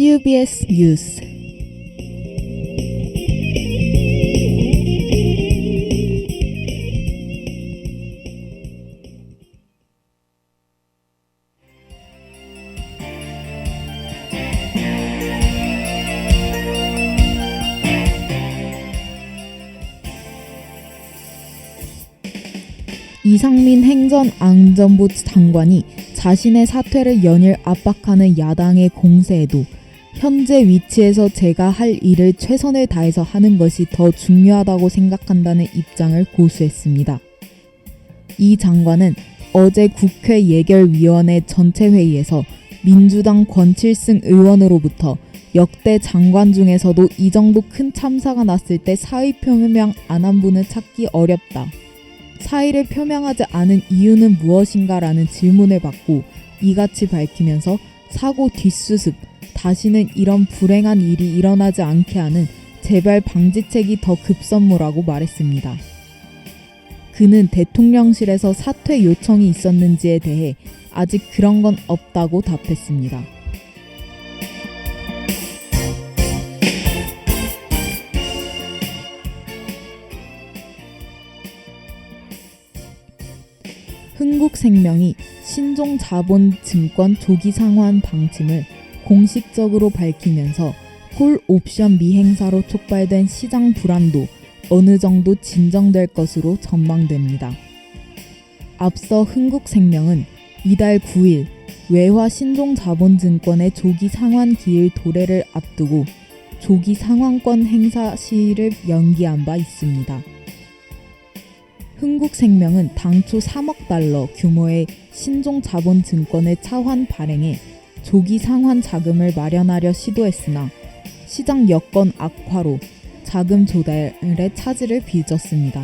CUBS 뉴스 이상민 행정안전부 장관이 자신의 사퇴를 연일 압박하는 야당의 공세에도 현재 위치에서 제가 할 일을 최선을 다해서 하는 것이 더 중요하다고 생각한다는 입장을 고수했습니다. 이 장관은 어제 국회 예결위원회 전체 회의에서 민주당 권칠승 의원으로부터 역대 장관 중에서도 이 정도 큰 참사가 났을 때 사의 표명 안 한 분은 찾기 어렵다. 사의를 표명하지 않은 이유는 무엇인가 라는 질문을 받고 이같이 밝히면서 사고 뒷수습, 다시는 이런 불행한 일이 일어나지 않게 하는 재발 방지책이 더 급선무라고 말했습니다. 그는 대통령실에서 사퇴 요청이 있었는지에 대해 아직 그런 건 없다고 답했습니다. 흥국생명이 신종자본증권 조기 상환 방침을 공식적으로 밝히면서 콜옵션 미행사로 촉발된 시장 불안도 어느 정도 진정될 것으로 전망됩니다. 앞서 흥국생명은 이달 9일 외화 신종자본증권의 조기 상환 기일 도래를 앞두고 조기 상환권 행사 시일을 연기한 바 있습니다. 흥국생명은 당초 3억 달러 규모의 신종자본증권을 차환 발행해 조기 상환 자금을 마련하려 시도했으나 시장 여건 악화로 자금 조달의 차질을 빚었습니다.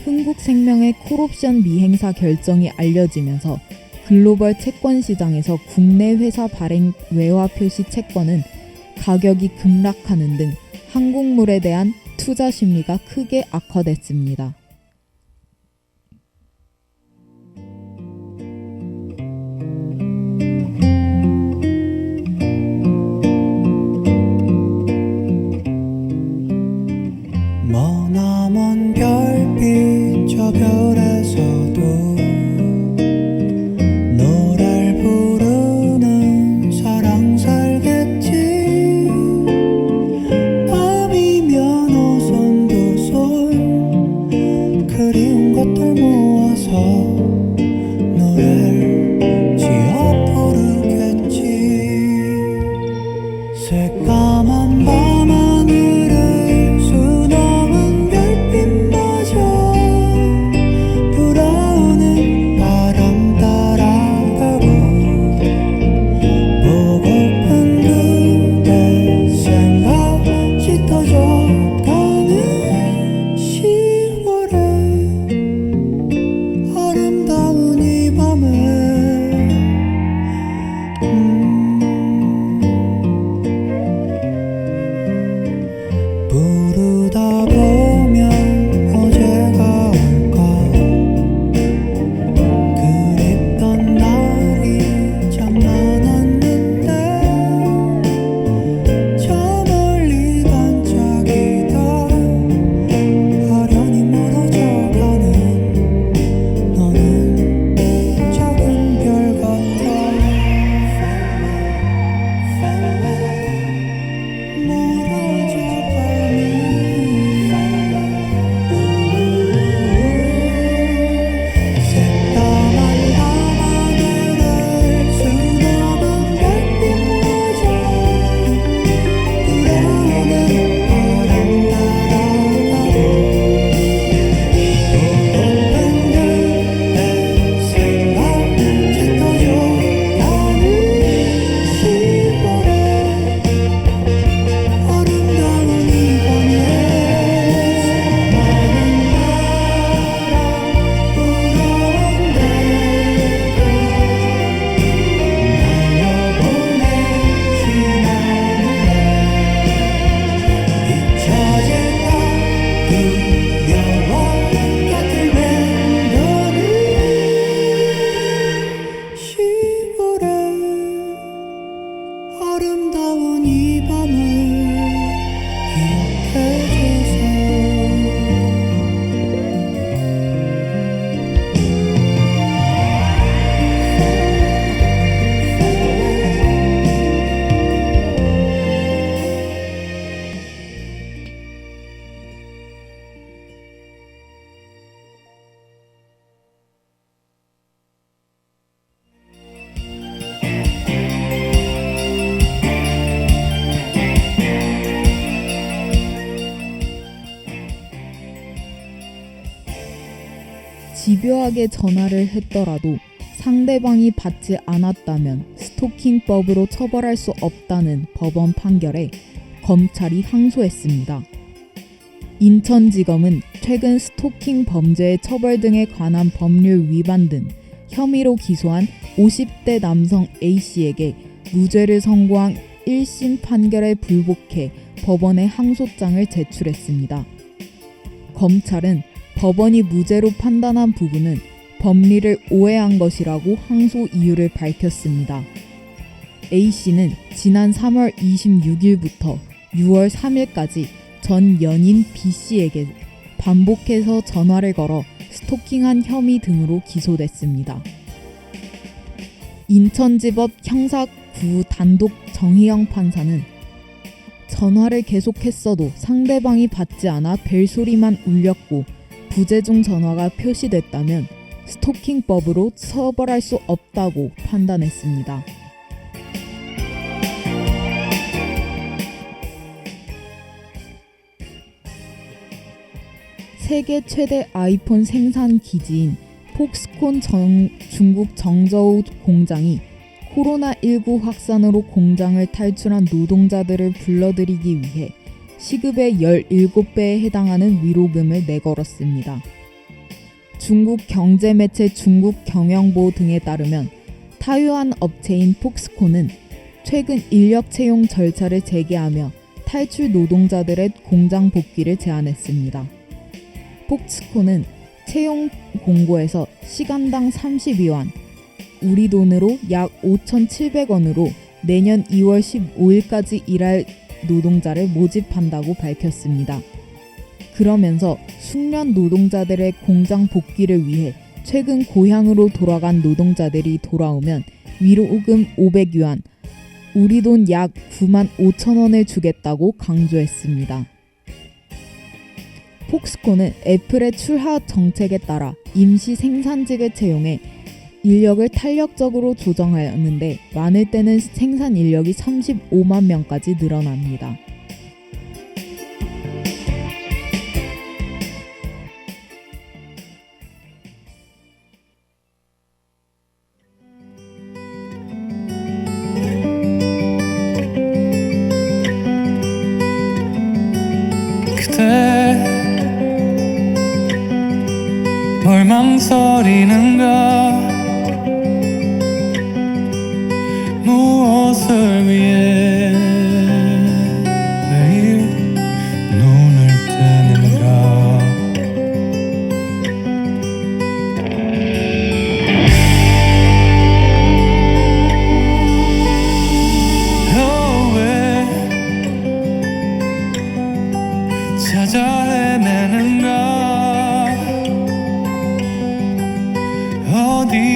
흥국생명의 콜옵션 미행사 결정이 알려지면서 글로벌 채권 시장에서 국내 회사 발행 외화 표시 채권은 가격이 급락하는 등 한국물에 대한 투자 심리가 크게 악화됐습니다. 머나먼 별빛 저 별에서도 노래를 부르는 사랑 살겠지. 밤이면 오손도손 그리운 것들 모아서 노래를 지어 부르겠지. 새까만 밤하늘에 수놓은 별빛마저 불어오는 집요하게 전화를 했더라도 상대방이 받지 않았다면 스토킹법으로 처벌할 수 없다는 법원 판결에 검찰이 항소했습니다. 인천지검은 최근 스토킹 범죄의 처벌 등에 관한 법률 위반 등 혐의로 기소한 50대 남성 A씨에게 무죄를 선고한 1심 판결에 불복해 법원에 항소장을 제출했습니다. 검찰은 법원이 무죄로 판단한 부분은 법리를 오해한 것이라고 항소 이유를 밝혔습니다. A씨는 지난 3월 26일부터 6월 3일까지 전 연인 B씨에게 반복해서 전화를 걸어 스토킹한 혐의 등으로 기소됐습니다. 인천지법 형사9 단독 정희영 판사는 전화를 계속했어도 상대방이 받지 않아 벨소리만 울렸고 부재중 전화가 표시됐다면 스토킹법으로 처벌할 수 없다고 판단했습니다. 세계 최대 아이폰 생산 기지인 폭스콘 중국 정저우 공장이 코로나19 확산으로 공장을 탈출한 노동자들을 불러들이기 위해 시급의 17배에 해당하는 위로금을 내걸었습니다. 중국 경제매체 중국경영보 등에 따르면 타이완 업체인 폭스콘은 최근 인력 채용 절차를 재개하며 탈출 노동자들의 공장 복귀를 제안했습니다. 폭스콘은 채용 공고에서 시간당 32원, 우리 돈으로 약 5,700원으로 내년 2월 15일까지 일할 노동자를 모집한다고 밝혔습니다. 그러면서 숙련 노동자들의 공장 복귀를 위해 최근 고향으로 돌아간 노동자들이 돌아오면 위로금 500위안, 우리 돈 약 9만 5천 원을 주겠다고 강조했습니다. 폭스콘은 애플의 출하 정책에 따라 임시 생산직을 채용해 인력을 탄력적으로 조정하였는데 많을 때는 생산 인력이 35만 명까지 늘어납니다. 그대 뭘 망설이는가 무엇을 위해 매일 눈을 뜨는가 왜 찾아 헤매는가 어디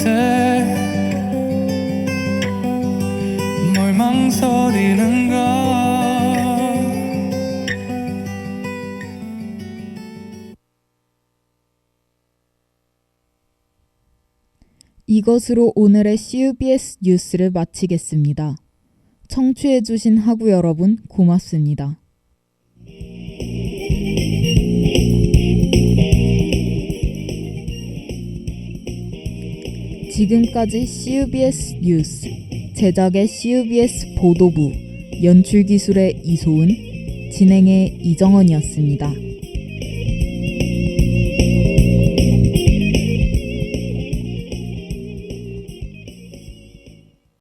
글쎄 뭘 망설이는가. 이것으로 오늘의 CUBS 뉴스를 마치겠습니다. 청취해주신 하구 여러분 고맙습니다. 지금까지 CUBS 뉴스, 제작의 CUBS 보도부, 연출기술의 이소은, 진행의 이정원이었습니다.